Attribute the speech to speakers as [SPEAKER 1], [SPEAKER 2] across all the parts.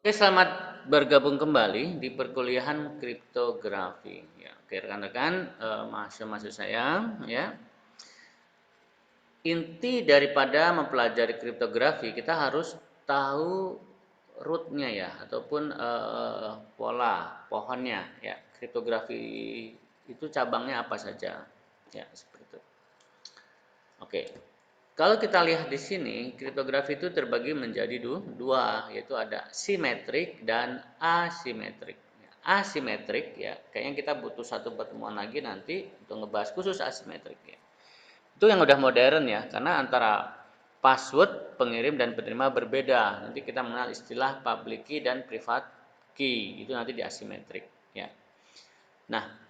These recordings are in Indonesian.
[SPEAKER 1] Oke, selamat bergabung kembali di perkuliahan kriptografi. Ya, oke rekan-rekan, mahasiswa-mahasiswa saya, ya. Inti daripada mempelajari kriptografi kita harus tahu rootnya ya, ataupun pola pohonnya ya. Kriptografi itu cabangnya apa saja, ya seperti itu. Oke. Kalau kita lihat di sini, kriptografi itu terbagi menjadi dua, yaitu ada simetrik dan asimetrik. Asimetrik ya, kayaknya kita butuh satu pertemuan lagi nanti untuk ngebahas khusus asimetrik ya. Itu yang udah modern ya, karena antara password pengirim dan penerima berbeda. Nanti kita mengenal istilah public key dan private key, itu nanti di asimetrik ya. Nah,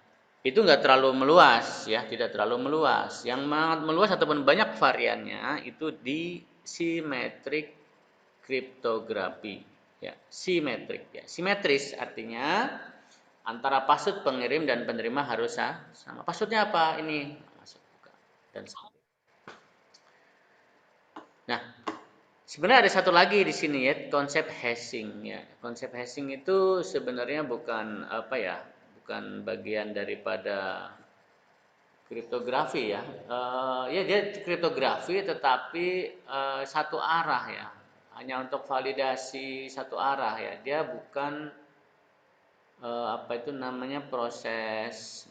[SPEAKER 1] itu nggak terlalu meluas ya, tidak terlalu meluas. Yang sangat meluas ataupun banyak variannya itu di simetrik kriptografi ya, simetrik ya. Simetris artinya antara password pengirim dan penerima harus sama. Passwordnya apa ini? Masuk buka dan sama. Nah, sebenarnya ada satu lagi di sini ya, konsep hashing ya. Konsep hashing itu sebenarnya bukan apa ya, bukan bagian daripada kriptografi ya. Ya dia kriptografi tetapi satu arah ya. Hanya untuk validasi satu arah ya. Dia bukan apa itu namanya proses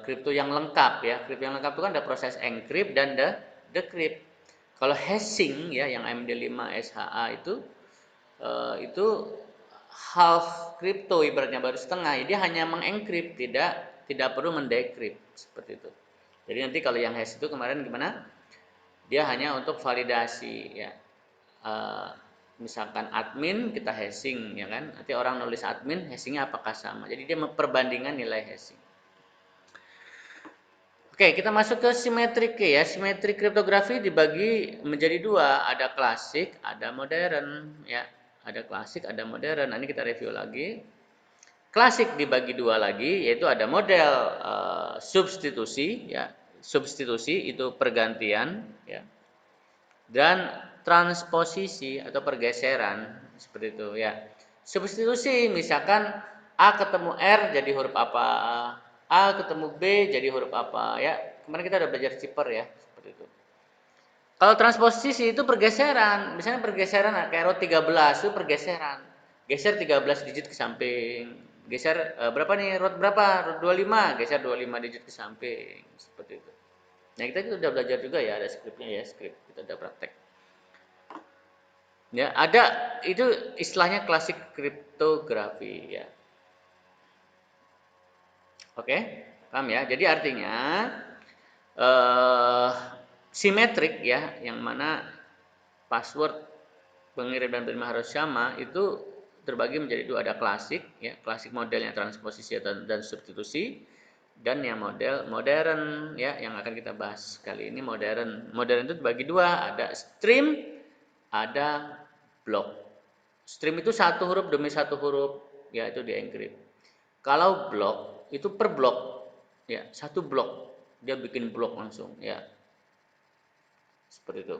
[SPEAKER 1] kripto yang lengkap ya. Kripto yang lengkap itu kan ada proses encrypt dan decrypt. Kalau hashing ya yang MD5 SHA itu half kripto ibaratnya baru setengah. Dia hanya mengencrypt, tidak perlu mendecrypt seperti itu. Jadi nanti kalau yang hash itu kemarin gimana? Dia hanya untuk validasi ya. Uh, Misalkan admin kita hashing ya kan. Nanti orang nulis admin, hashingnya apakah sama. Jadi dia perbandingan nilai hashing. Oke, kita masuk ke simetrik ya. Simetrik kriptografi dibagi menjadi dua, ada klasik, ada modern ya. Ada klasik, ada modern. Nah, ini kita review lagi. Klasik dibagi dua lagi, yaitu ada model substitusi ya. Substitusi itu pergantian ya. Dan transposisi atau pergeseran seperti itu ya. Substitusi misalkan A ketemu R jadi huruf apa, A ketemu B jadi huruf apa ya. Kemarin kita udah belajar zipper ya, seperti itu. Kalau transposisi itu pergeseran, misalnya pergeseran kayak root 13 itu pergeseran. Geser 13 digit ke samping. Geser berapa nih? Root berapa? Root 25, geser 25 digit ke samping. Seperti itu. Nah, kita udah belajar juga ya, ada skripnya ya, skrip. Kita udah praktek. Ya, ada itu istilahnya klasik kriptografi ya. Oke, paham ya? Jadi artinya eh, simetrik ya, yang mana password pengirim dan penerima harus sama itu terbagi menjadi dua, ada klasik ya, klasik modelnya transposisi dan substitusi, dan yang model modern ya yang akan kita bahas kali ini. Modern itu terbagi dua, ada stream, ada block. Stream itu satu huruf demi satu huruf ya, itu di encrypt. Kalau block itu per blok ya, satu blok dia bikin blok langsung ya, seperti itu.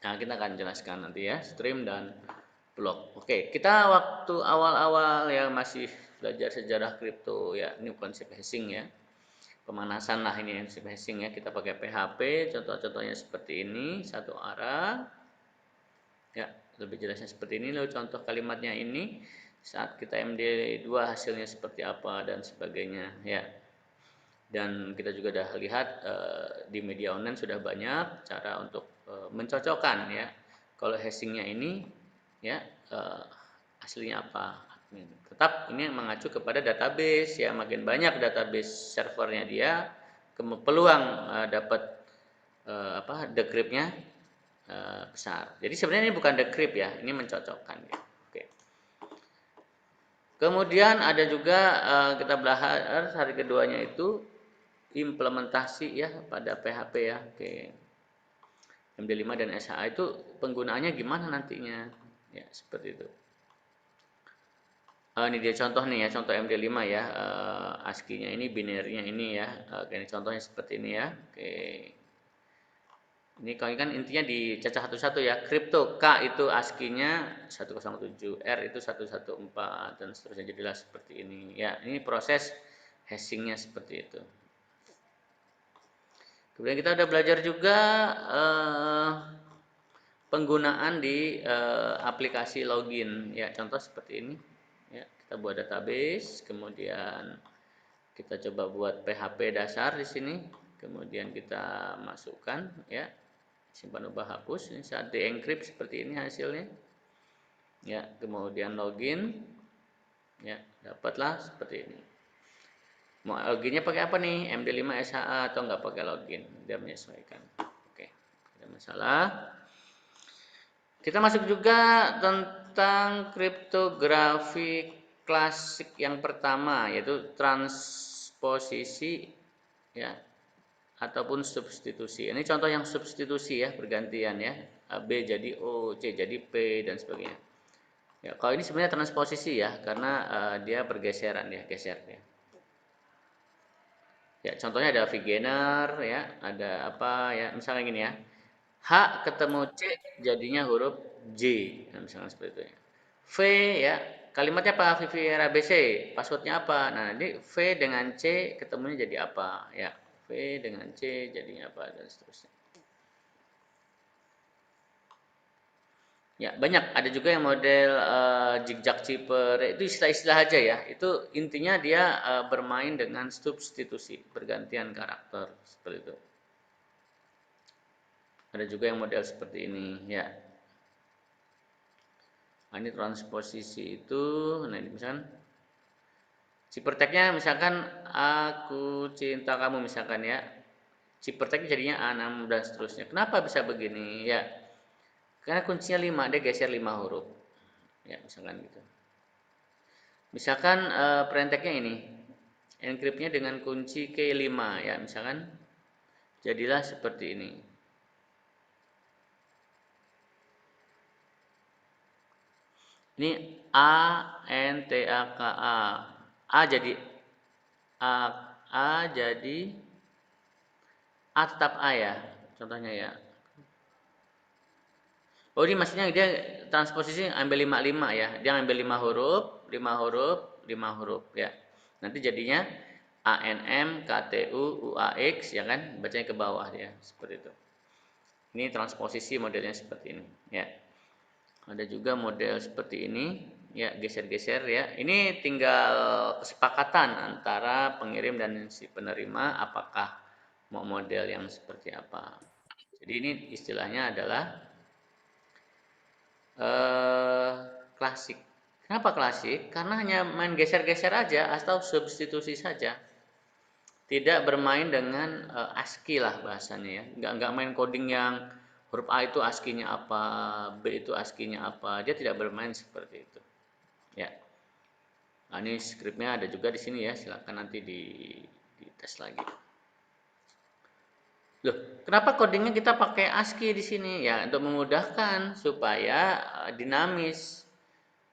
[SPEAKER 1] Nah, kita akan jelaskan nanti ya, stream dan block. Oke, kita waktu awal-awal ya masih belajar sejarah kripto ya, ini konsep hashing ya. Pemanasan lah ini konsep hashing ya. Kita pakai PHP, contoh-contohnya seperti ini, satu arah. Ya, lebih jelasnya seperti ini. Lalu contoh kalimatnya ini saat kita MD2 hasilnya seperti apa dan sebagainya ya. Dan kita juga sudah lihat di media online sudah banyak cara untuk mencocokkan ya. Kalau hashingnya ini ya aslinya apa. Tetap ini mengacu kepada database ya, makin banyak database servernya dia, peluang dapat decryptnya besar. Jadi sebenarnya ini bukan decrypt ya, ini mencocokkan ya. Oke. Kemudian ada juga kita bahas hari keduanya itu implementasi ya pada PHP ya. Oke. MD5 dan SHA itu penggunaannya gimana nantinya? Ya, seperti itu. Ini dia contoh nih ya, contoh MD5 ya. ASCII-nya ini, binary-nya ini ya. Oke, ini contohnya seperti ini ya. Oke. Ini kan intinya dicacah satu-satu ya. Kripto K itu ASCII-nya 107, R itu 114 dan seterusnya, jadilah seperti ini. Ya, ini proses hashing-nya seperti itu. Kemudian kita udah belajar juga penggunaan di aplikasi login. Ya, contoh seperti ini. Ya, kita buat database, kemudian kita coba buat PHP dasar di sini, kemudian kita masukkan ya, simpan ubah hapus. Ini saat di encrypt seperti ini hasilnya. Ya, kemudian login. Ya, dapatlah seperti ini. Mau loginnya pakai apa nih? MD5 SHA atau nggak pakai login? Dia menyesuaikan. Oke, tidak masalah. Kita masuk juga tentang kriptografi klasik yang pertama, yaitu transposisi ya ataupun substitusi. Ini contoh yang substitusi ya, bergantian ya. B jadi O, C jadi P dan sebagainya. Ya, kalau ini sebenarnya transposisi ya, karena dia bergeseran ya, geser ya. Ya, contohnya ada Wegener ya, ada apa ya, misalnya gini ya. H ketemu C jadinya huruf J, nah, misalnya seperti itu ya. V ya, kalimatnya apa? Vivier ABC, passwordnya apa? Nah, nanti V dengan C ketemunya jadi apa ya? V dengan C jadinya apa dan seterusnya. Ya, banyak. Ada juga yang model zigzag zipper, itu istilah-istilah aja ya. Itu intinya dia bermain dengan substitusi, pergantian karakter seperti itu. Ada juga yang model seperti ini, ya. Nah, ini transposisi itu, nah ini misalkan zipper tag-nya misalkan aku cinta kamu misalkan ya. Zipper tag jadinya A6 dan seterusnya. Kenapa bisa begini? Ya, karena kuncinya 5, dia geser 5 huruf. Ya, misalkan gitu. Misalkan perenteknya ini, encryptnya dengan kunci K5 ya, misalkan jadilah seperti ini. Ini A N T A K A. A jadi A, A jadi A tetap A ya, contohnya ya. Oh, ini maksudnya dia transposisi ambil 55 ya. Dia ambil 5 huruf, 5 huruf, 5 huruf ya. Nanti jadinya ANM KTU UAX ya kan, bacanya ke bawah dia seperti itu. Ini transposisi modelnya seperti ini ya. Ada juga model seperti ini ya, geser-geser ya. Ini tinggal kesepakatan antara pengirim dan si penerima apakah mau model yang seperti apa. Jadi ini istilahnya adalah klasik. Kenapa klasik? Karena hanya main geser-geser aja atau substitusi saja. Tidak bermain dengan ASCII lah bahasanya ya. Nggak main coding yang huruf A itu ASCII-nya apa, B itu ASCII-nya apa. Dia tidak bermain seperti itu. Ya. Nah, ini scriptnya ada juga di sini ya. Silakan nanti di tes lagi. Loh, kenapa codingnya kita pakai ASCII di sini? Ya, untuk memudahkan supaya dinamis.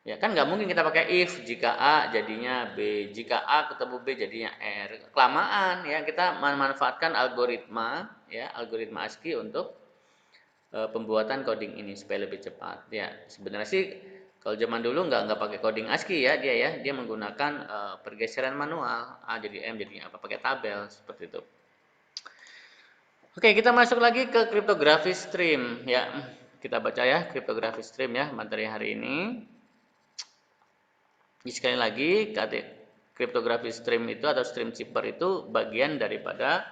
[SPEAKER 1] Ya kan nggak mungkin kita pakai if jika A jadinya B, jika A ketemu B jadinya R. Kelamaan ya, kita memanfaatkan algoritma ya, algoritma ASCII untuk pembuatan coding ini supaya lebih cepat. Ya, sebenarnya sih kalau zaman dulu nggak pakai coding ASCII ya, dia menggunakan pergeseran manual. A jadi M jadinya apa, pakai tabel seperti itu. Oke, kita masuk lagi ke kriptografi stream ya. Kita baca ya kriptografi stream ya materi hari ini. Sekali lagi, kriptografi stream itu atau stream zipper itu bagian daripada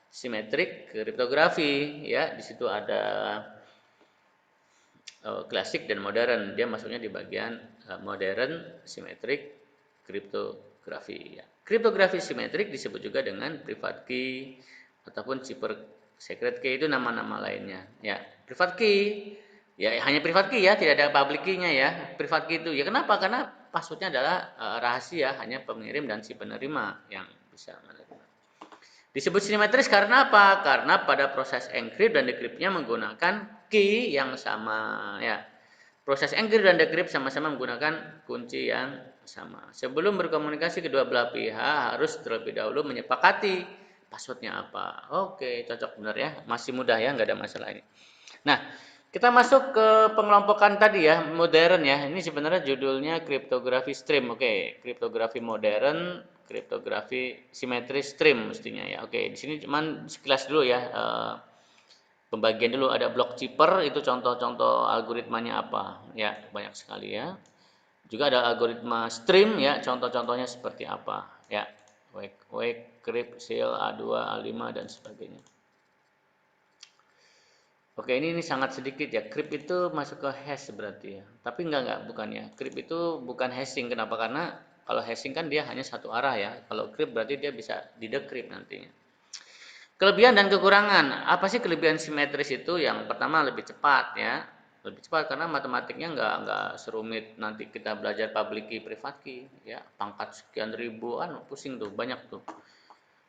[SPEAKER 1] simetrik kriptografi ya. Di situ ada klasik dan modern. Dia masuknya di bagian modern simetrik kriptografi ya. Kriptografi simetrik disebut juga dengan private key ataupun zipper secret key, itu nama-nama lainnya ya. Private key ya, hanya private key ya, tidak ada public key-nya ya. Private key itu ya kenapa? Karena passwordnya adalah rahasia, hanya pengirim dan si penerima yang bisa menerima. Disebut simetris karena apa? Karena pada proses encrypt dan decryptnya menggunakan key yang sama ya. Proses encrypt dan decrypt sama-sama menggunakan kunci yang sama. Sebelum berkomunikasi, kedua belah pihak harus terlebih dahulu menyepakati passwordnya apa. Oke, cocok benar ya, masih mudah ya, nggak ada masalah ini. Nah, kita masuk ke pengelompokan tadi ya, modern ya. Ini sebenarnya judulnya kriptografi stream. Oke, kriptografi modern, kriptografi simetris stream mestinya ya. Oke, di sini cuman sekilas dulu ya. Pembagian dulu ada block chipper, itu contoh-contoh algoritmanya apa ya, banyak sekali ya. Juga ada algoritma stream ya, contoh-contohnya seperti apa ya. Wake, crypt, seal, A2, A5 dan sebagainya. Oke, ini sangat sedikit ya. Crypt itu masuk ke hash berarti ya. Tapi enggak, bukan ya. Crypt itu bukan hashing. Kenapa? Karena kalau hashing kan dia hanya satu arah ya. Kalau crypt berarti dia bisa didecrypt nantinya. Kelebihan dan kekurangan. Apa sih kelebihan simetris itu? Yang pertama lebih cepat ya. Lebih cepat karena matematiknya nggak serumit nanti kita belajar public key, private key ya. Pangkat sekian ribu kan pusing tuh, banyak tuh.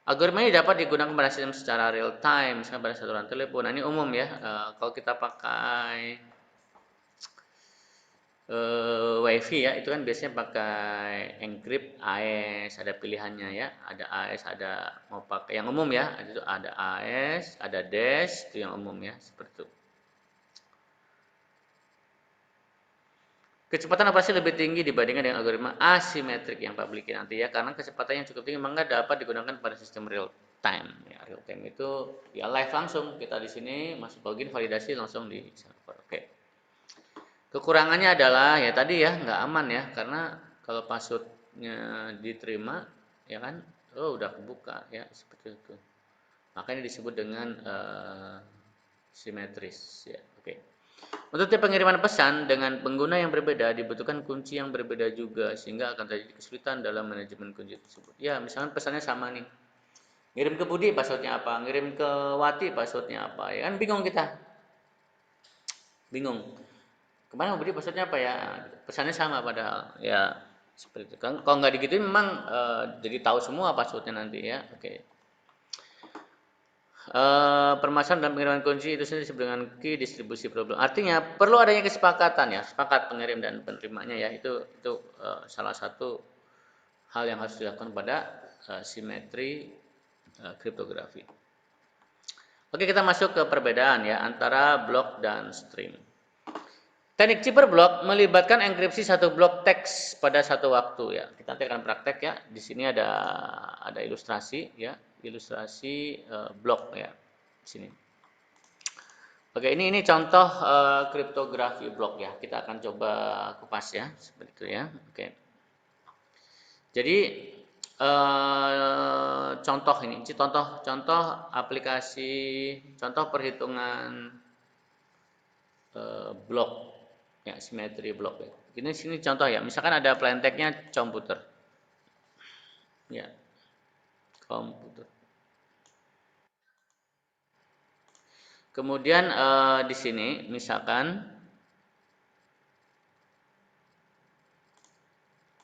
[SPEAKER 1] Algoritma ini dapat digunakan pada sistem secara real time, misalnya pada saturan telepon. Nah, ini umum ya. Kalau kita pakai WiFi ya, itu kan biasanya pakai encrypt AES, ada pilihannya ya. Ada AES, ada mau pakai yang umum ya. Ada AES, ada DES, itu yang umum ya, seperti itu. Kecepatan operasi lebih tinggi dibandingkan dengan algoritma asimetrik yang public key nanti ya, karena kecepatan yang cukup tinggi maka dapat digunakan pada sistem real time. Ya, real time itu ya live langsung, kita di sini masuk login validasi langsung di server. Oke. Kekurangannya adalah ya tadi ya nggak aman ya, karena kalau passwordnya diterima ya kan, udah kebuka ya seperti itu. Makanya disebut dengan simetris ya. Oke. Untuk tiap pengiriman pesan dengan pengguna yang berbeda dibutuhkan kunci yang berbeda juga sehingga akan terjadi kesulitan dalam manajemen kunci tersebut. Ya, misalkan pesannya sama nih. Ngirim ke Budi passwordnya apa? Ngirim ke Wati passwordnya apa? Ya kan bingung kita. Bingung. Kemana Budi passwordnya apa ya? Pesannya sama padahal. Ya, seperti itu. Kalau nggak digituin memang jadi tahu semua passwordnya nanti ya. Oke. Permasalahan dalam pengiriman kunci itu sendiri disebut dengan key distribusi problem. Artinya perlu adanya kesepakatan ya, sepakat pengirim dan penerimanya ya. Itu salah satu hal yang harus dilakukan pada simetri kriptografi. Oke, kita masuk ke perbedaan ya antara blok dan stream. Teknik cipher block melibatkan enkripsi satu blok teks pada satu waktu ya. Kita nanti akan praktek ya. Di sini ada ilustrasi ya, ilustrasi blok ya. Di sini. Oke, ini contoh kriptografi blok ya. Kita akan coba kupas ya, seperti itu ya. Oke. Jadi contoh ini, contoh aplikasi, contoh perhitungan blok ya, simetri blok ya. Ini sini contoh ya. Misalkan ada plain text-nya komputer. Ya. Komputer. Kemudian di sini misalkan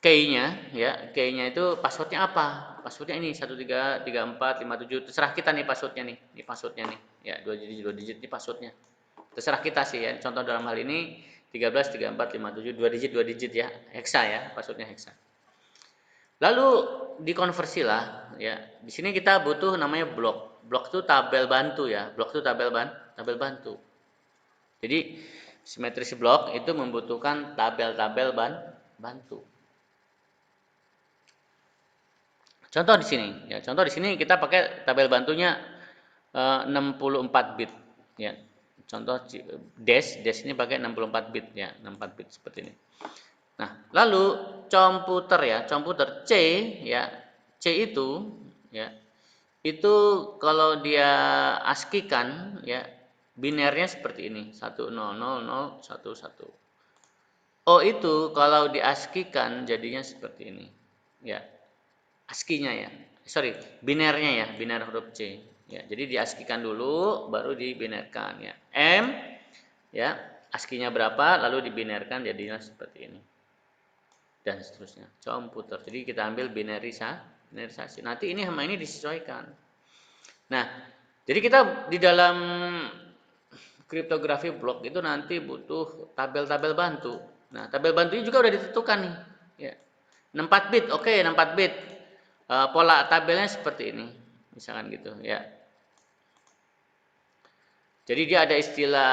[SPEAKER 1] key-nya ya, key-nya itu passwordnya apa? Passwordnya ini 133457. Terserah kita nih passwordnya nih. Ini passwordnya nih. Ya, 2 digit ini passwordnya. Terserah kita sih ya. Contoh dalam hal ini 133457 2 digit ya. Hexa ya, passwordnya hexa. Lalu dikonversilah ya. Di sini kita butuh namanya blok. Blok itu tabel bantu ya. Blok itu tabel bantu. Jadi simetris blok itu membutuhkan tabel-tabel bantu. Contoh di sini ya. Contoh di sini kita pakai tabel bantunya 64 bit ya. Contoh dash ini pakai 64 bit ya, 64 bit seperti ini. Nah, lalu komputer C ya. C itu ya. Itu kalau dia ASCII kan ya, binernya seperti ini, 100011. O itu kalau di ASCII kan jadinya seperti ini. Ya. ASCII-nya ya. Sorry, binernya ya, biner huruf C. Ya, jadi di ASCII-kan dulu baru dibinerkan ya. M ya, ASCII-nya berapa lalu dibinerkan jadinya seperti ini. Dan seterusnya. Komputer. Jadi kita ambil binerisasi. Nanti ini sama ini disesuaikan. Nah, jadi kita di dalam kriptografi blok itu nanti butuh tabel-tabel bantu. Nah, tabel bantu ini juga udah ditentukan nih. Ya. 64 bit, oke, 64 bit. Pola tabelnya seperti ini. misalkan gitu ya. Jadi dia ada istilah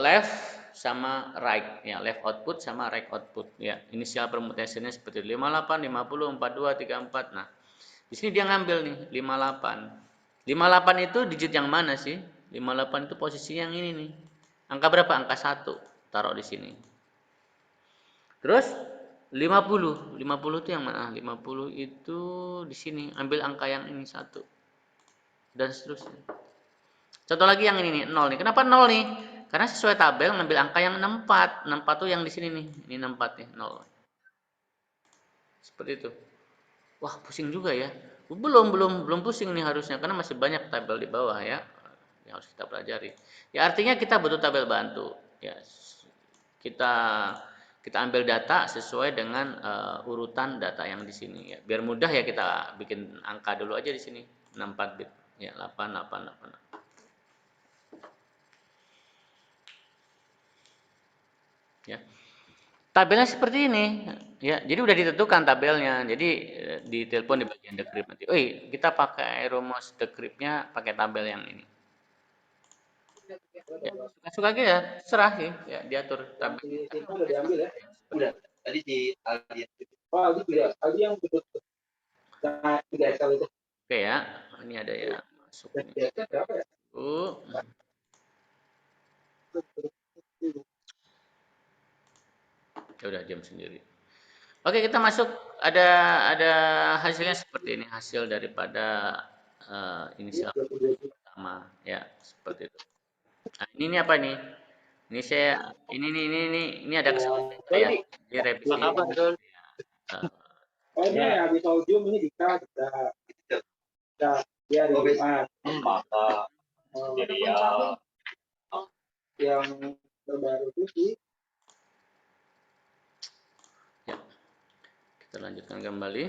[SPEAKER 1] left sama right ya, left output sama right output ya. Inisial permutationnya seperti 58, 50, 42, 34. Nah, di sini dia ngambil nih 58. 58 itu digit yang mana sih? 58 itu posisi yang ini nih. Angka berapa? Angka 1. Taruh di sini. Terus 50. 50 itu yang mana? 50 itu di sini. Ambil angka yang ini 1. Dan seterusnya. Contoh lagi yang ini nih, 0 nih. Kenapa 0 nih? Karena sesuai tabel ngambil angka yang 64. 64 tuh yang di sini nih. Ini 64 nih, 0. Seperti itu. Wah, pusing juga ya. Belum pusing nih harusnya karena masih banyak tabel di bawah ya yang harus kita pelajari. Ya artinya kita butuh tabel bantu. Ya, kita kita ambil data sesuai dengan urutan data yang di sini ya. Biar mudah ya kita bikin angka dulu aja di sini. 64 bit. Ya, 888. Ya. Tabelnya seperti ini. Ya, jadi udah ditentukan tabelnya. Jadi di telepon di bagian decrypt nanti. Kita pakai rumus decryptnya pakai tabel yang ini. Ya, suka-suka aja ya, serah sih, ya diatur tabel.
[SPEAKER 2] Udah diambil ya? Udah. Tadi di Aldi. Oh, Aldi tidak. Aldi yang tidak Excel itu.
[SPEAKER 1] Oke ya, ini ada ya masuk ini.
[SPEAKER 2] Berapa ya?
[SPEAKER 1] Ya udah diam sendiri. Oke, kita masuk ada hasilnya seperti ini, hasil daripada inisial pertama ya, seperti itu. Nah, ini apa nih? Ini saya ini ada kesalahan ya. Ini revisi. Ya,
[SPEAKER 2] Oh ini habis audio ini bisa ya di mata jadi yang terbaru itu sih.
[SPEAKER 1] ya. Kita lanjutkan kembali.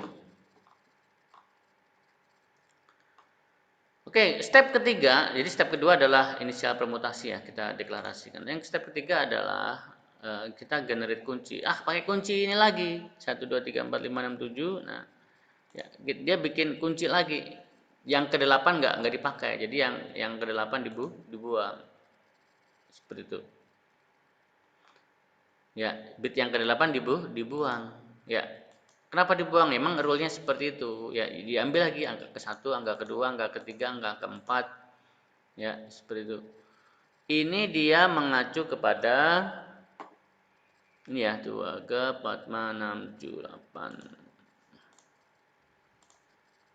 [SPEAKER 1] Oke, step ketiga. Jadi step kedua adalah inisial permutasi ya, kita deklarasikan. Yang step ketiga adalah kita generate kunci. Pakai kunci ini lagi. 1 2 3 4 5 6 7. Nah, ya, dia bikin kunci lagi. Yang ke-8 nggak dipakai. Jadi yang ke-8 dibuang. Seperti itu. Ya, bit yang ke-8 dibuang. Ya. Kenapa dibuang? Emang rule-nya seperti itu. Ya, diambil lagi angka ke-1, angka ke-2, angka ke-3, angka ke-4. Ya, seperti itu. Ini dia mengacu kepada ini ya, 2 ke 4 6 7 8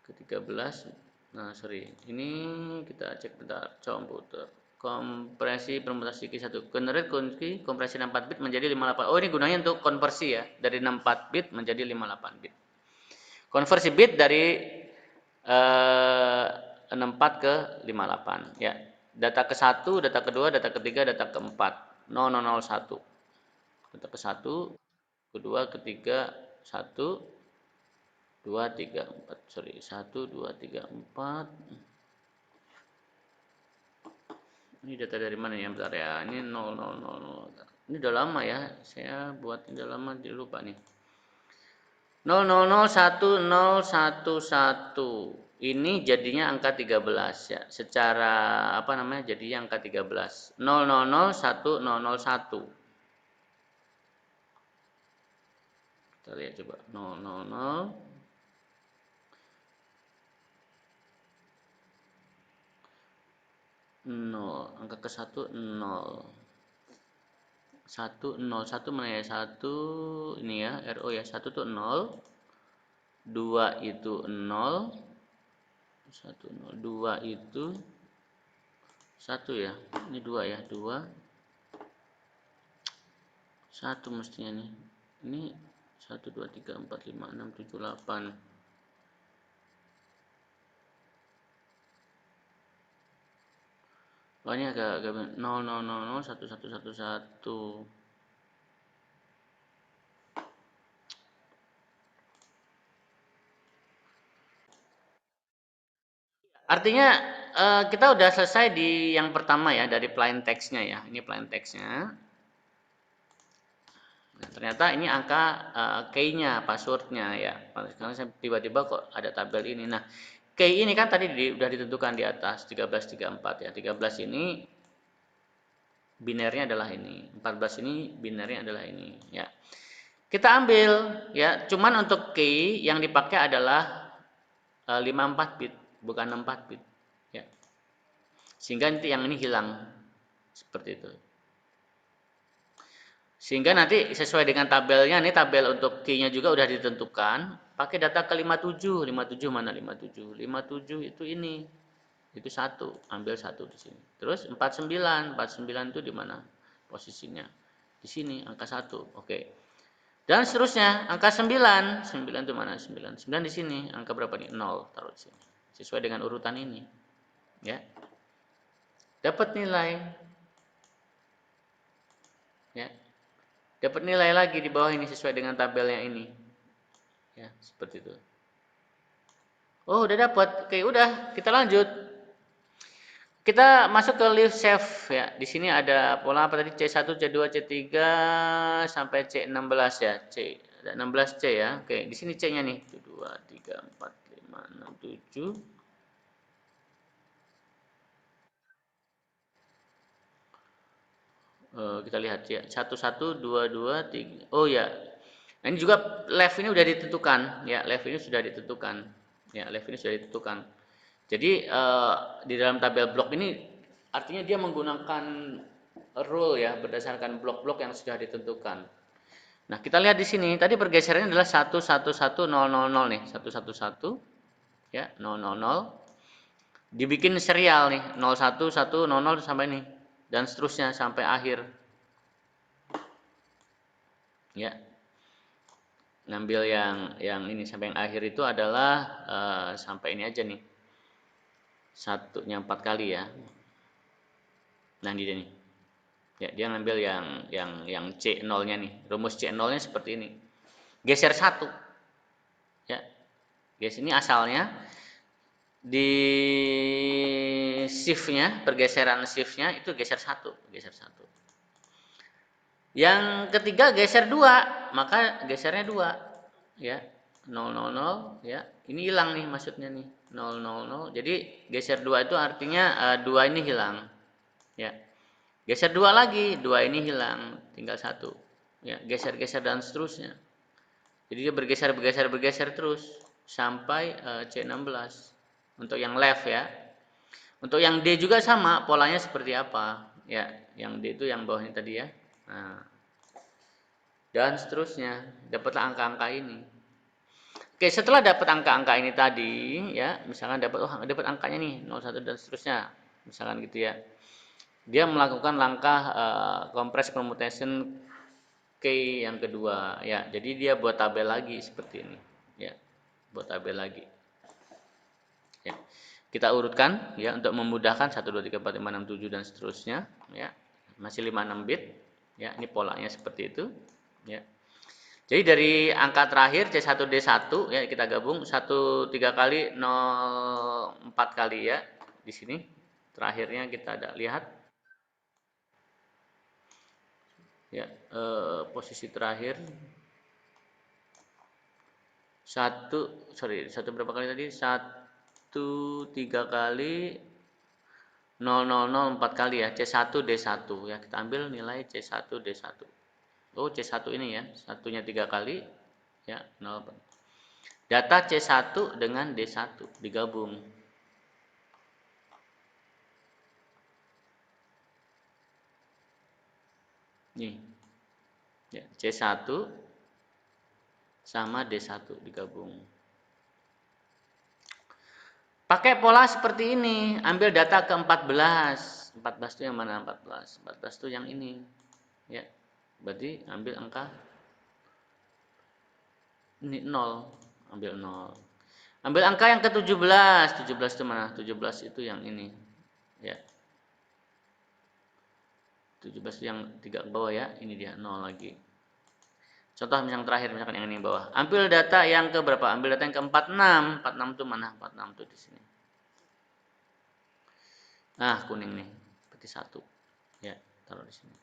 [SPEAKER 1] ke 13. Nah, sorry. Ini kita cek bentar. Komputer. Kompresi permutasi Q1. Generate kunci kompresi 64 bit menjadi 58. Oh, ini gunanya untuk konversi ya, dari 64 bit menjadi 58 bit. Konversi bit dari 64 ke 58 ya. Data ke-1, data ke-2, data ke-3, data ke-4. 0001. Data ke-1, kedua, ketiga, 1 2 3 4. Sorry, 1 2 3 4. Ini data dari mana ya? Bentar ya. Ini 0000. Ini udah lama ya. Saya buat ini udah lama, lupa nih. 00011011. Ini jadinya angka 13 ya. Secara apa namanya? Jadinya angka 13. 000101. Kita lihat coba. 000 0. Angka ke-1 0. 1 mana ya? 1 ini ya, RO ya. 1 tuh 0. 2 itu 0. 1 0. 2 itu 1 ya. Ini 2 ya, 2. 1 mestinya nih. Ini 1 2 3 4 5 6 7 8. Oh, ini agak 0 0 0 0 1 1 1 1. Artinya kita udah selesai di yang pertama ya, dari plain text-nya ya. Ini plain text-nya. Nah, ternyata ini angka key-nya, password-nya ya. Karena saya tiba-tiba kok ada tabel ini. Nah, key ini kan tadi sudah ditentukan di atas 1334 ya. 13 ini binernya adalah ini, 14 ini binernya adalah ini ya. Kita ambil ya, cuman untuk key yang dipakai adalah 54 bit bukan 64 bit ya. Sehingga nanti yang ini hilang seperti itu. Sehingga nanti sesuai dengan tabelnya, ini tabel untuk key-nya juga udah ditentukan, pakai data ke 57. 57 mana 57? 57 itu ini. Itu satu, ambil satu di sini. Terus 49, 49 itu di mana posisinya? Di sini angka 1. Oke. Dan seterusnya angka 9, 9 itu mana? 9. 9 di sini, angka berapa nih? 0, taruh di sini. Sesuai dengan urutan ini. Ya. Dapat nilai. Ya. Dapat nilai lagi di bawah ini sesuai dengan tabelnya ini. Ya, seperti itu. Oh, udah dapat. Oke, udah, kita lanjut. Kita masuk ke list save ya. Di sini ada pola apa tadi? C1, C2, C3 sampai C16 ya. C ada 16 C ya. Oke, di sini C-nya nih. 1 2 3 4 5 6 7. Kita lihat ya. 1 1 2 2 3. Oh ya. Nah, ini juga left ini sudah ditentukan ya. Left ini sudah ditentukan. Ya, left ini sudah ditentukan. Jadi di dalam tabel blok ini artinya dia menggunakan rule ya berdasarkan blok-blok yang sudah ditentukan. Nah, kita lihat di sini tadi pergeserannya adalah 1111000 nih, 111 ya, 000. Dibikin serial nih, 01100 sampai nih dan seterusnya sampai akhir. Ya. Ngambil yang ini sampai yang akhir itu adalah sampai ini aja nih. Satunya 4 kali ya. Nah, ini dia nih. Ya, dia ngambil yang C0-nya nih. Rumus C0-nya seperti ini. Geser 1. Ya. Guys, ini asalnya di shift-nya, pergeseran shift-nya itu geser 1, geser 1. Yang ketiga geser 2, maka gesernya 2. Ya. 000 ya. Ini hilang nih maksudnya nih. 000. Jadi geser 2 itu artinya 2 ini hilang. Ya. Geser 2 lagi, 2 ini hilang, tinggal 1. Ya, geser-geser dan seterusnya. Jadi dia bergeser terus sampai C16 untuk yang left ya. Untuk yang D juga sama, polanya seperti apa? Ya, yang D itu yang bawahnya tadi ya. Nah, dan seterusnya, dapatlah angka-angka ini. Oke, setelah dapat angka-angka ini tadi ya, misalkan dapat angkanya nih 01 dan seterusnya. Misalkan gitu ya. Dia melakukan langkah compress permutation key yang kedua ya. Jadi dia buat tabel lagi seperti ini ya. Buat tabel lagi. Ya. Kita urutkan ya untuk memudahkan 1 2 3 4 5 6 7 dan seterusnya ya. Masih 56 bit ya. Ini polanya seperti itu ya. Jadi dari angka terakhir C1D1 ya kita gabung 1 3 kali 0 4 kali ya. Di sini terakhirnya kita ada lihat ya, posisi terakhir satu berapa kali tadi? 1 3 kali 0 4 kali ya, C1D1 ya. Kita ambil nilai C1D1. Oh, C1 ini ya, satunya 3 kali ya, 0. Data C1 dengan D1 digabung. Nih. Ya, C1 sama D1 digabung. Pakai pola seperti ini, ambil data ke 14. 14 itu yang mana 14? 14 itu yang ini. Ya. Berarti ambil angka ini 0, ambil 0. Ambil angka yang ke-17. 17 itu mana? 17 itu yang ini. Ya. 17 itu yang 3 ke bawah ya, ini dia 0 lagi. Contoh yang terakhir misalkan yang ini bawah. Ambil data yang ke berapa? Ambil data yang ke-46. 46 itu mana? 46 itu di sini. Nah, kuning nih. Berarti 1. Ya, taruh di sini.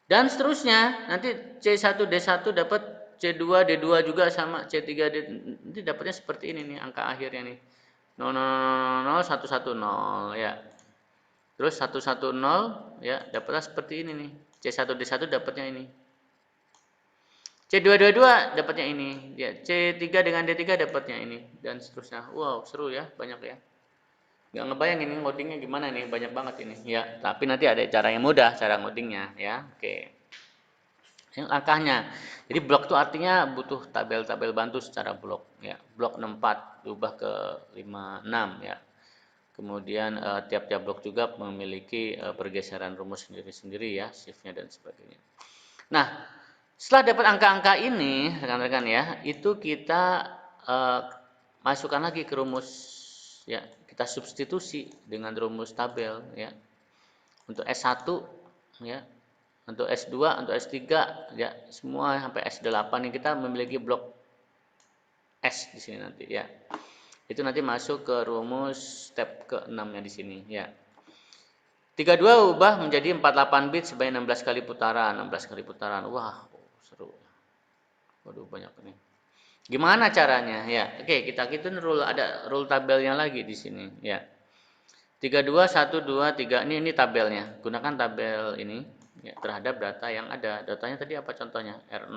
[SPEAKER 1] Dan seterusnya, nanti C1D1 dapat C2, D2 juga sama, C3, nanti dapatnya seperti ini nih, angka akhirnya nih. 0, 110 ya. Terus 110 ya, dapatlah seperti ini nih. C1, D1 dapatnya ini. C2, D2 dapatnya ini. Ya, C3 dengan D3 dapatnya ini dan seterusnya. Wow, seru ya, banyak ya. Nggak ngebayang ini ngodingnya gimana nih, banyak banget ini. Ya, tapi nanti ada cara yang mudah, cara ngodingnya ya. Oke. Yang langkahnya. Jadi blok itu artinya butuh tabel-tabel bantu secara blok ya. Blok 64 diubah ke 56 ya. Kemudian tiap-tiap blok juga memiliki pergeseran rumus sendiri-sendiri ya, shift-nya dan sebagainya. Nah, setelah dapat angka-angka ini, rekan-rekan ya, itu kita masukkan lagi ke rumus ya, kita substitusi dengan rumus tabel ya. Untuk S1 ya, untuk S2, untuk S3 ya, semua sampai S8 ini kita memiliki blok S di sini nanti ya. Itu nanti masuk ke rumus step ke-6-nya di sini ya. 32 ubah menjadi 48 bit sebanyak 16 kali putaran, 16 kali putaran. Wah, seru. Waduh, banyak ini. Gimana caranya? Ya, oke, kita rule, ada rule tabelnya lagi di sini ya. 32 1 2 3 ini tabelnya. Gunakan tabel ini ya, terhadap data yang ada. Datanya tadi apa contohnya? R0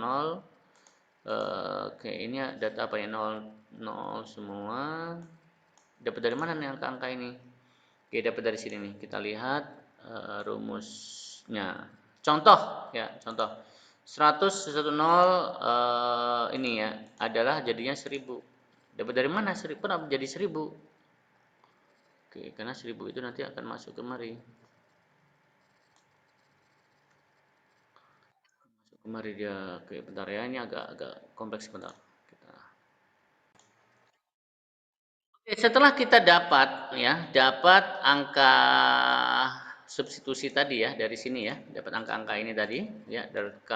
[SPEAKER 1] oke, ini data apa ya? 0 semua. Dapat dari mana nih angka-angka ini? Oke, dapat dari sini nih. Kita lihat rumusnya. Contoh ya, contoh. 100 10 ini ya adalah jadinya 1000. Dapat dari mana 1000 pun jadi 1000? Oke, karena 1000 itu nanti akan masuk kemari. Masuk kemari dia. Oke, bentar ya, ini agak kompleks bentar. Oke, setelah kita dapat ya, dapat angka substitusi tadi ya dari sini ya, dapat angka-angka ini tadi ya, dari K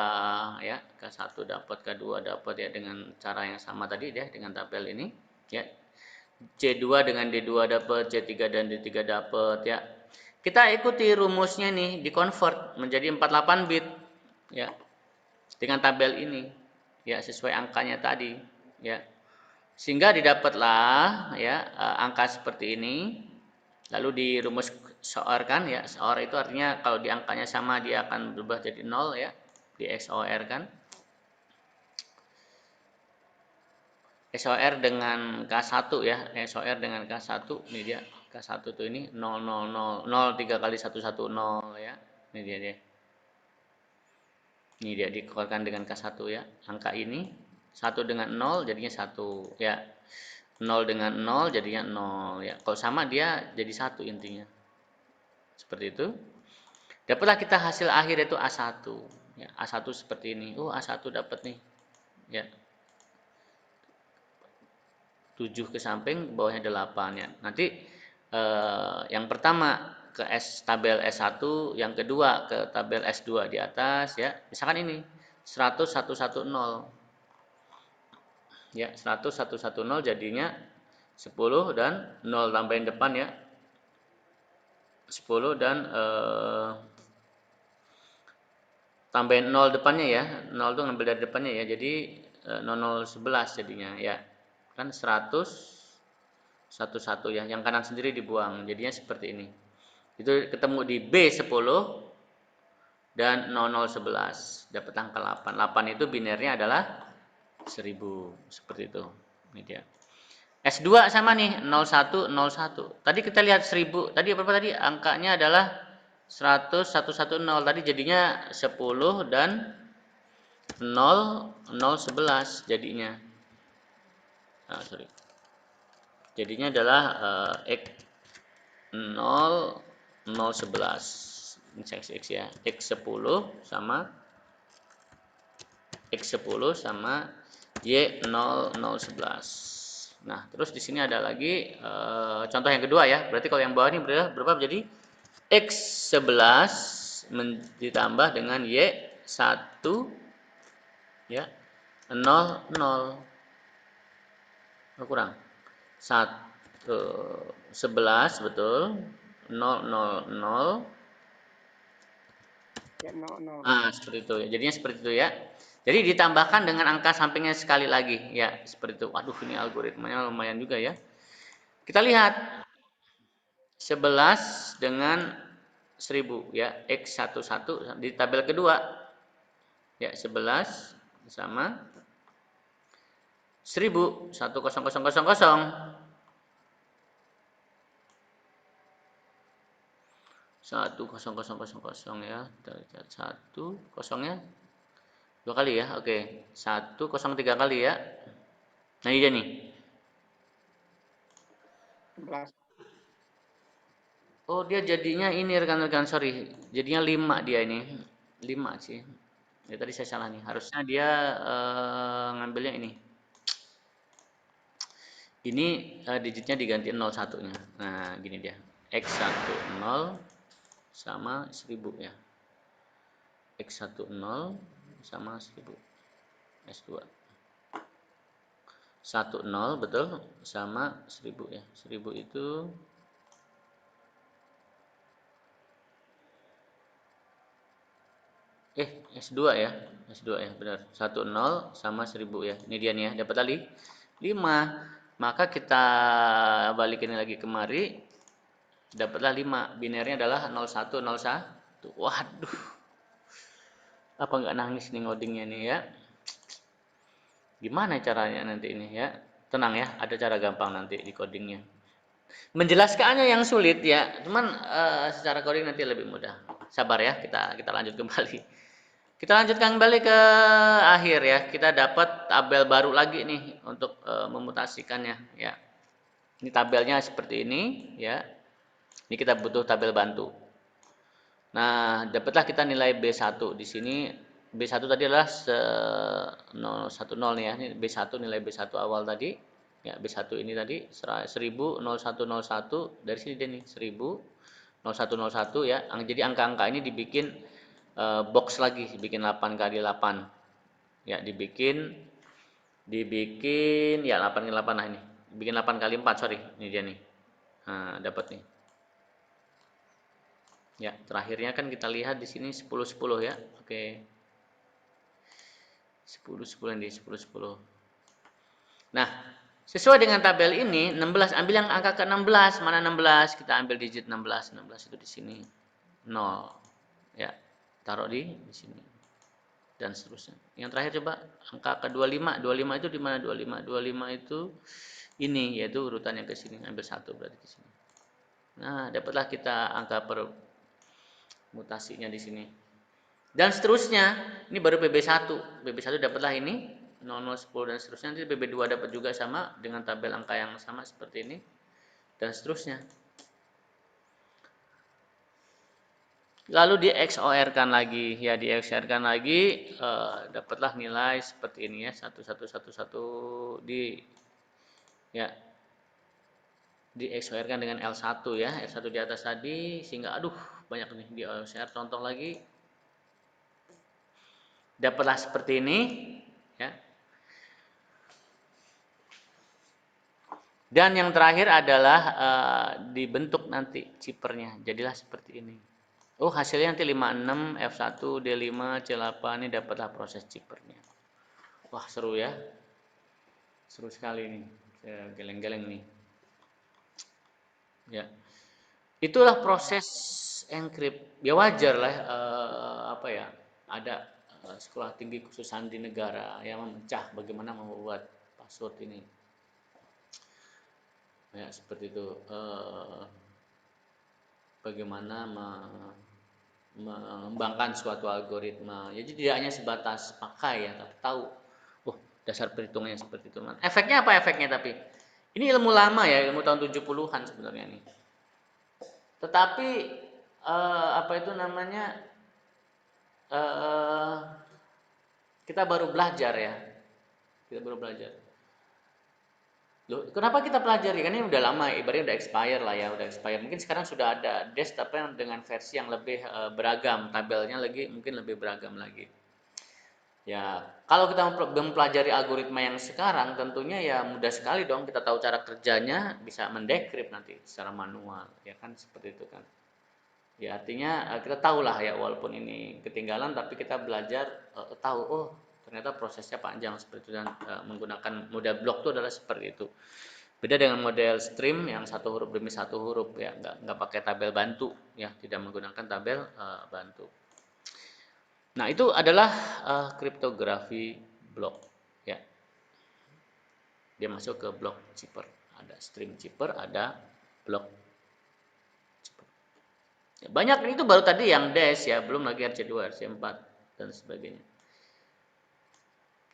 [SPEAKER 1] ya, K1 dapat, K2 dapat ya dengan cara yang sama tadi ya, dengan tabel ini ya. C2 dengan D2 dapat, C3 dan D3 dapat ya. Kita ikuti rumusnya nih, di-convert menjadi 48 bit ya. Dengan tabel ini ya, sesuai angkanya tadi ya. Sehingga didapatlah ya angka seperti ini. Lalu di rumus XOR kan ya, XOR itu artinya kalau di angkanya sama dia akan berubah jadi 0 ya, di XOR kan. XOR dengan K1 ya, XOR dengan K1 ini dia. K1 tuh ini 0 0 0 0 3 kali 1 1 0 ya. Ini dia. Ini dia dikeluarkan dengan K1 ya. Angka ini 1 dengan 0 jadinya 1 ya. 0 dengan 0 jadinya 0 ya. Kalau sama dia jadi 1 intinya. Seperti itu. Dapatlah kita hasil akhir itu A1 ya. A1 seperti ini. A1 dapat nih. Ya. 7 ke samping, bawahnya 8 ya. Nanti yang pertama ke tabel S1, yang kedua ke tabel S2 di atas ya. Misalkan ini 100 110 ya, 100 110 jadinya 10 dan 0 tambahin depan ya. 10 dan tambahin 0 depannya ya. 0 itu ngambil dari depannya ya. Jadi 0011 jadinya ya. Kan 100 11 ya. Yang kanan sendiri dibuang. Jadinya seperti ini. Itu ketemu di B10 dan 0011. Dapat angka 8. 8 itu binernya adalah 1000. Seperti itu. Ini dia. S2 sama nih 01 01. Tadi kita lihat 1000. Tadi apa tadi? Angkanya adalah 100 110. Tadi jadinya 10 dan 0 011 jadinya. Nah, sorry. Jadinya adalah X 0 011. Ini X ya. X10 sama X10 sama Y0011. Nah, terus di sini ada lagi contoh yang kedua ya. Berarti kalau yang bawah ini berapa jadi X11 ditambah dengan Y1 ya 00 kurang 11 betul 000
[SPEAKER 3] Ya, 00.
[SPEAKER 1] Seperti itu. Jadinya seperti itu ya. Jadi ditambahkan dengan angka sampingnya sekali lagi ya, seperti itu. Waduh, ini algoritmanya lumayan juga ya. Kita lihat 11 dengan 1000 ya, X11 di tabel kedua. Ya, 11 sama 1000 10000. 10000 ya. Satu kosongnya 2 kali ya. Oke. 103 kali ya. Nah, ini dia nih.
[SPEAKER 3] 11.
[SPEAKER 1] Oh, dia jadinya ini rekan-rekan, sorry. Jadinya 5 dia ini. 5 sih. Ya, tadi saya salah nih. Harusnya dia ngambilnya ini. Ini digitnya diganti 01-nya. Nah, gini dia. X10 sama 1000 ya. X10 sama 1000. S2. 10 betul sama 1000 ya. 1000 itu S2 ya. S2 ya, benar. 10 sama 1000 ya. Ini dia nih ya, dapat tadi 5. Maka kita balikin lagi kemari, dapatlah 5. Binernya adalah 0101. Waduh. Apa nggak nangis nih ngodingnya nih ya? Gimana caranya nanti ini ya? Tenang ya, ada cara gampang nanti di codingnya. Menjelaskannya yang sulit ya, cuman secara coding nanti lebih mudah. Sabar ya, kita lanjut kembali. Kita lanjutkan kembali ke akhir ya. Kita dapat tabel baru lagi nih untuk memutasikannya ya. Ini tabelnya seperti ini ya. Ini kita butuh tabel bantu. Nah, dapatlah kita nilai B1 di sini. B1 tadi adalah 010 nih ya. Ini B1 nilai B1 awal tadi. Ya, B1 ini tadi 100101 dari sini dia nih 100101 ya. Jadi angka-angka ini dibikin box lagi, dibikin 8 kali 8. Ya, dibikin ya 8 kali 8 nah ini. Bikin 8 kali 4, sorry. Ini dia nih. Nah, dapat nih. Ya, terakhirnya kan kita lihat di sini 10 10 ya. Oke. 10 10 ini 10 10. Nah, sesuai dengan tabel ini 16, ambil yang angka ke-16. Mana 16? Kita ambil digit 16. 16 itu di sini 0. Ya, taruh di sini. Dan seterusnya. Yang terakhir coba angka ke-25. 25 itu di mana 25? 25 itu ini, yaitu urutan yang ke sini. Ambil 1 berarti di sini. Nah, dapatlah kita angka permutasinya di sini. Dan seterusnya, ini baru PB1. PB1 dapatlah ini 00 10 dan seterusnya. Nanti PB2 dapat juga sama dengan tabel angka yang sama seperti ini dan seterusnya. Lalu di XOR-kan lagi, ya di XOR-kan lagi dapatlah nilai seperti ini ya 1111 ya di XOR-kan dengan L1 ya, L1 di atas tadi sehingga aduh banyak nih di XOR, contoh lagi. Dapatlah seperti ini ya. Dan yang terakhir adalah dibentuk nanti chippernya. Jadilah seperti ini. Oh, hasilnya nanti 56 F1 D5 C8 ini dapatlah proses chippernya. Wah, seru ya. Seru sekali nih. Geleng-geleng nih. Ya. Itulah proses encrypt. Ya wajar lah apa ya? Ada sekolah tinggi khusus sandi negara yang memecah bagaimana membuat password ini. Ya, seperti itu. Bagaimana mengembangkan suatu algoritma. Jadi tidak hanya sebatas pakai ya, tapi tahu. Oh, dasar perhitungannya seperti itu. Efeknya apa efeknya tapi? Ini ilmu lama ya, ilmu tahun 70-an sebenarnya ini. Tetapi apa itu namanya? Kita baru belajar ya. Kita baru belajar. Loh, kenapa kita pelajari? Kan ini udah lama, ibaratnya udah expire lah ya, udah expire. Mungkin sekarang sudah ada desktop yang dengan versi yang lebih beragam, tabelnya lagi mungkin lebih beragam lagi. Ya, kalau kita mempelajari algoritma yang sekarang, tentunya ya mudah sekali dong kita tahu cara kerjanya, bisa mendekrip nanti secara manual, ya kan seperti itu kan. Ya artinya kita tahu lah ya, walaupun ini ketinggalan tapi kita belajar tahu, oh ternyata prosesnya panjang seperti itu, dan menggunakan model blok itu adalah seperti itu. Beda dengan model stream yang satu huruf demi satu huruf ya, nggak pakai tabel bantu ya, tidak menggunakan tabel bantu. Nah itu adalah kriptografi blok ya. Dia masuk ke blok zipper. Ada stream zipper, ada blok zipper. Ya, banyak itu baru tadi yang dash ya, belum lagi RC2, RC4 dan sebagainya.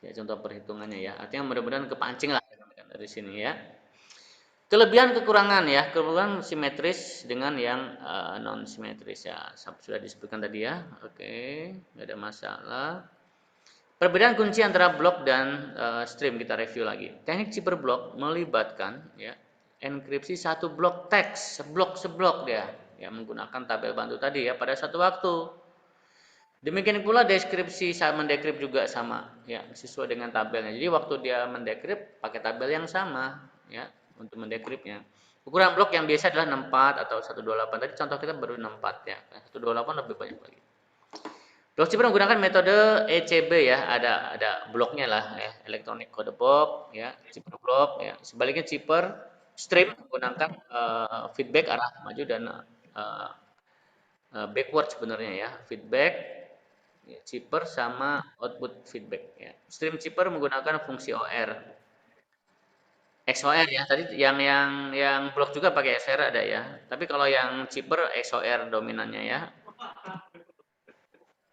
[SPEAKER 1] Ya contoh perhitungannya ya. Artinya mudah-mudahan kepancing lah dari sini ya. Kelebihan kekurangan ya, kekurangan simetris dengan yang non simetris ya, sudah disebutkan tadi ya. Oke, nggak ada masalah. Perbedaan kunci antara blok dan stream kita review lagi. Teknik zipper block melibatkan ya enkripsi satu blok teks, seblok dia ya, menggunakan tabel bantu tadi ya pada satu waktu. Demikian pula deskripsi sama mendekrip juga sama ya, sesuai dengan tabelnya. Jadi waktu dia mendekrip pakai tabel yang sama ya untuk mendekripnya. Ukuran blok yang biasa adalah 64 atau 128. Tadi contoh kita baru 64 ya. 128 lebih banyak lagi. Blok zipper menggunakan metode ECB ya, ada bloknya lah ya, electronic code block ya, zipper block ya. Sebaliknya zipper stream menggunakan feedback arah maju dan backward sebenarnya ya, feedback ya, zipper sama output feedback ya. Stream zipper menggunakan fungsi OR. XOR ya, tadi yang blok juga pakai XOR ada ya. Tapi kalau yang zipper XOR dominannya ya.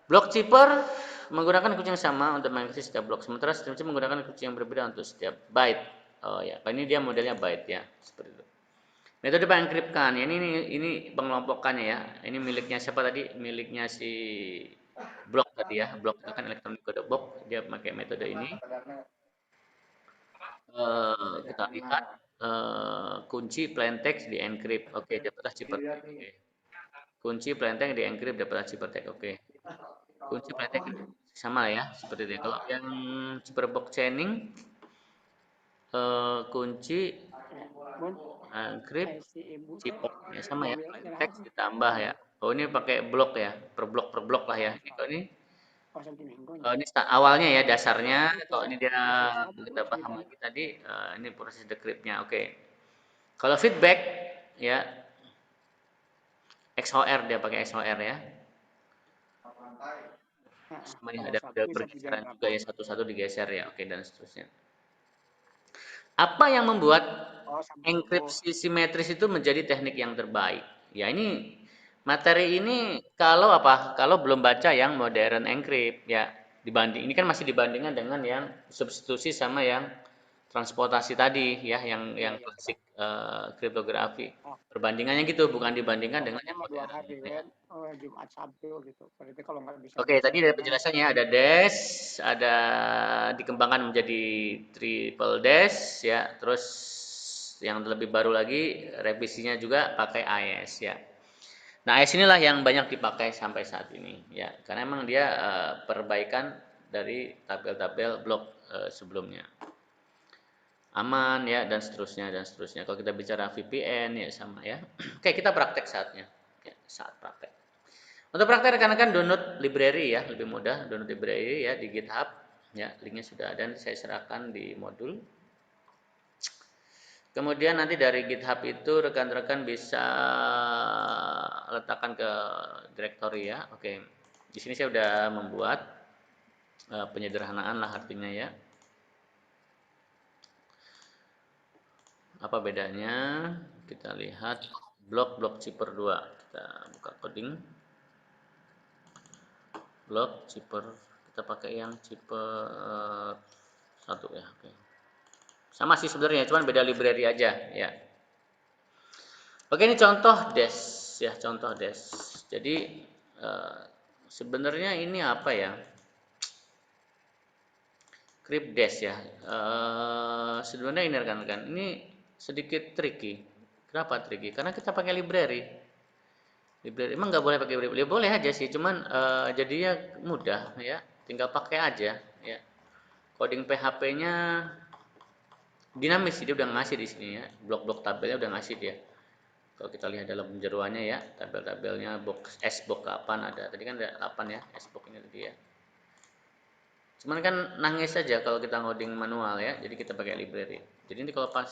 [SPEAKER 1] Blok zipper menggunakan kunci yang sama untuk mengekripsi setiap blok, sementara stream zipper menggunakan kunci yang berbeda untuk setiap byte. Oh ya, ini dia modelnya byte ya, seperti itu. Metode pengenkripkan, ya, ini pengelompokannya ya. Ini miliknya siapa tadi? Miliknya si blok tadi ya. Blok itu kan electronic code block, dia pakai metode ini. Kita lihat kunci plain text di encrypt. Oke, dapat ciphertext. Oke. Kunci plain text di encrypt dapat ciphertext. Oke. Kunci plain text sama ya, seperti itu. Kalau yang zipperbox chaining kunci encrypt cipher ya sama ya, plain text ditambah ya. Oh, ini pakai blok ya, per blok lah ya. Ini kalau ini awalnya ya, dasarnya. Kalau ini dia kita paham lagi tadi, ini proses decryptnya. Oke. Kalau feedback ya XOR, dia pakai XOR ya. Semuanya ada pergeseran juga ya, satu-satu digeser ya. Oke, dan seterusnya. Apa yang membuat enkripsi simetris itu menjadi teknik yang terbaik? Ya ini materi ini kalau apa? Kalau belum baca yang modern encrypt ya, dibanding ini kan masih dibandingkan dengan yang substitusi sama yang transportasi tadi ya, yang klasik kriptografi. Perbandingannya gitu, bukan dibandingkan dengan yang modern. Ya.
[SPEAKER 3] Jumat Sabtu gitu. Berarti kalau nggak bisa
[SPEAKER 1] Oke, tadi ada penjelasannya, ada dash, ada dikembangkan menjadi triple dash ya, terus yang lebih baru lagi revisinya juga pakai AES ya. Nah, AES inilah yang banyak dipakai sampai saat ini ya, karena memang dia perbaikan dari tabel-tabel blok sebelumnya. Aman ya, dan seterusnya dan seterusnya. Kalau kita bicara VPN ya sama ya. Oke, kita praktek saatnya. Ya, saat praktek. Untuk praktek rekan-rekan download library ya, lebih mudah download library ya di GitHub ya, linknya sudah ada, saya serahkan di modul. Kemudian nanti dari GitHub itu rekan-rekan bisa letakkan ke directory ya. Oke, di sini saya sudah membuat penyederhanaan lah artinya ya. Apa bedanya? Kita lihat blok zipper 2. Kita buka coding. Blok zipper, kita pakai yang zipper 1 ya. Oke. Sama sih sebenarnya, cuman beda library aja ya. Oke, ini contoh dash ya, contoh dash. Jadi sebenarnya ini apa ya? Crypt dash ya. Sebenarnya ini rekan-rekan, ini sedikit tricky. Kenapa tricky? Karena kita pakai library. Library emang nggak boleh pakai library, boleh aja sih, cuman jadinya mudah ya, tinggal pakai aja ya. Coding PHP-nya dinamis, dia udah ngasih di sini ya, blok-blok tabelnya udah ngasih dia. Kalau kita lihat dalam penjeruannya ya, tabel-tabelnya box SBOK kapan ada. Tadi kan ada 8 ya, SBOK ini tadi ya. Cuman kan nangis saja kalau kita ngoding manual ya. Jadi kita pakai library. Jadi ini kalau pas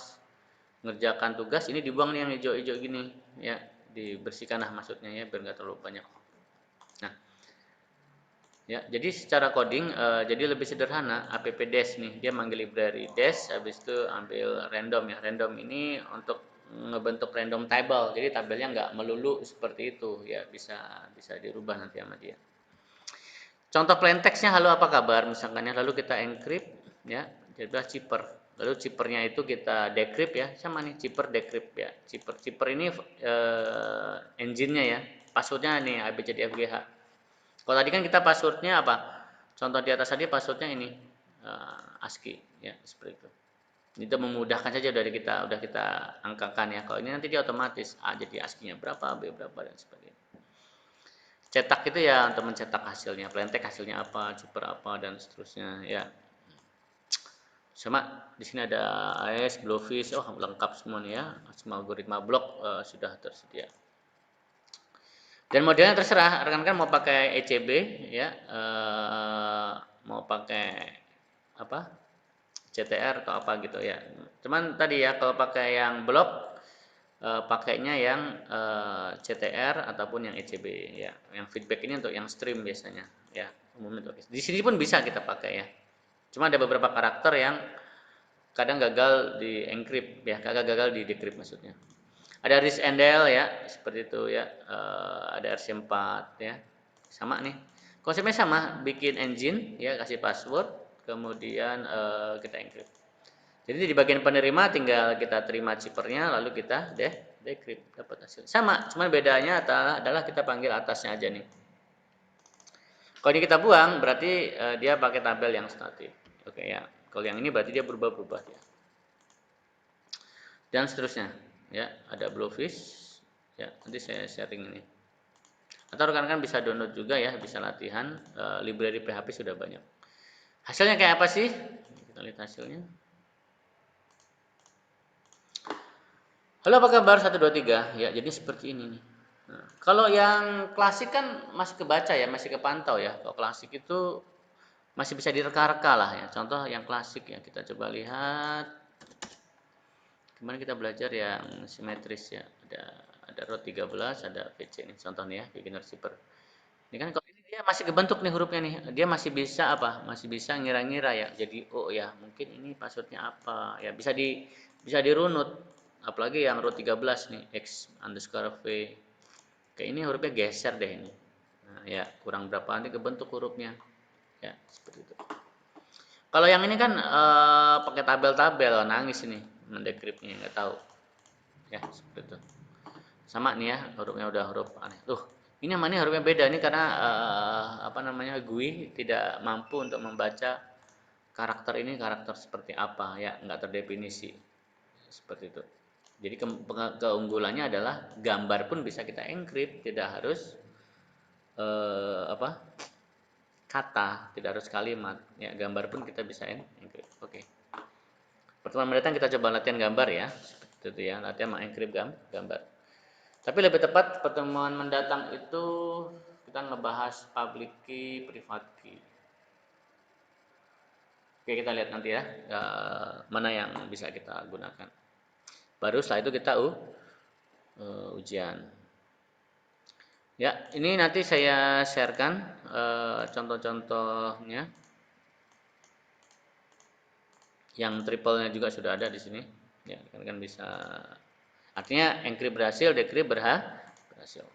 [SPEAKER 1] ngerjakan tugas ini dibuang nih yang hijau-hijau gini ya, dibersihkan lah maksudnya ya biar nggak terlalu banyak. Nah, ya, jadi secara coding jadi lebih sederhana. App dash nih, dia manggil library dash, habis itu ambil random ya. Random ini untuk ngebentuk random table. Jadi tabelnya nggak melulu seperti itu ya, bisa dirubah nanti sama dia. Contoh plain text-nya halo apa kabar misalkan ya, lalu kita encrypt ya, jadi zipper. Lalu zippernya itu kita decrypt ya, sama nih zipper decrypt ya. Zipper ini engine-nya ya. Passwordnya nih ABCDFGH. Kalau tadi kan kita passwordnya apa? Contoh di atas tadi passwordnya ini ASCII ya, seperti itu. Itu memudahkan saja udah kita angkakan ya. Kalau ini nanti dia otomatis A jadi ASCII-nya berapa, B berapa dan sebagainya. Cetak itu ya untuk mencetak hasilnya, plain text hasilnya apa, zipper apa dan seterusnya ya. Sama di sini ada AES, Blowfish, oh lengkap semua nih ya. Semua algoritma blok sudah tersedia. Dan modelnya terserah, rekan-rekan mau pakai ECB ya, mau pakai apa, CTR atau apa gitu ya. Cuman tadi ya kalau pakai yang blok pakainya yang CTR ataupun yang ECB ya. Yang feedback ini untuk yang stream biasanya ya. Umumnya di sini pun bisa kita pakai ya. Cuma ada beberapa karakter yang kadang gagal di encrypt ya, gagal di decrypt maksudnya. Ada RIS Endel ya, seperti itu ya. Ada RC4 ya. Sama nih. Konsepnya sama, bikin engine ya, kasih password, kemudian kita encrypt. Jadi di bagian penerima tinggal kita terima zippernya lalu kita decrypt dapat hasil. Sama, cuman bedanya adalah kita panggil atasnya aja nih. Kalau ini kita buang berarti dia pakai tabel yang statik. Oke ya. Kalau yang ini berarti dia berubah-ubah ya. Dan seterusnya. Ya, ada Blowfish. Ya, nanti saya sharing ini. Atau rekan-rekan bisa download juga ya, bisa latihan. Library PHP sudah banyak. Hasilnya kayak apa sih? Kita lihat hasilnya. Halo apa kabar 1 2 3 ya, jadi seperti ini nih. Nah, kalau yang klasik kan masih kebaca ya, masih kepantau ya. Kalau klasik itu masih bisa direka-reka lah ya. Contoh yang klasik ya, kita coba lihat. Kemarin kita belajar yang simetris ya. Ada row 13, ada VC nih contohnya ya, beginner zipper. Ini kan kalau ini dia masih kebentuk nih hurufnya nih. Dia masih bisa apa? Masih bisa ngira-ngira ya. Jadi oh ya, mungkin ini passwordnya apa? Ya bisa dirunut. Apalagi yang row 13 nih, X_V. Kayak ini hurufnya geser deh ini. Nah, ya, kurang berapa nanti kebentuk hurufnya. Ya, seperti itu. Kalau yang ini kan pakai tabel-tabel, nangis ini mendekripnya, nggak tahu. Ya, seperti itu. Sama nih ya, hurufnya udah huruf aneh. Ini sama ini hurufnya beda nih karena apa namanya, GUI tidak mampu untuk membaca karakter ini karakter seperti apa ya, nggak terdefinisi. Seperti itu. Jadi keunggulannya adalah gambar pun bisa kita encrypt, tidak harus apa? Kata, tidak harus kalimat. Ya, gambar pun kita bisa encrypt. Oke. Pertemuan mendatang kita coba latihan gambar ya. Seperti itu ya, latihan mengencrypt gambar. Tapi lebih tepat pertemuan mendatang itu kita ngebahas public key, private key. Oke, kita lihat nanti ya mana yang bisa kita gunakan. Baru setelah itu kita ujian. Ya, ini nanti saya sharekan contoh-contohnya. Yang triple-nya juga sudah ada di sini. Ya, kan bisa. Artinya encrypt berhasil, decrypt berhasil.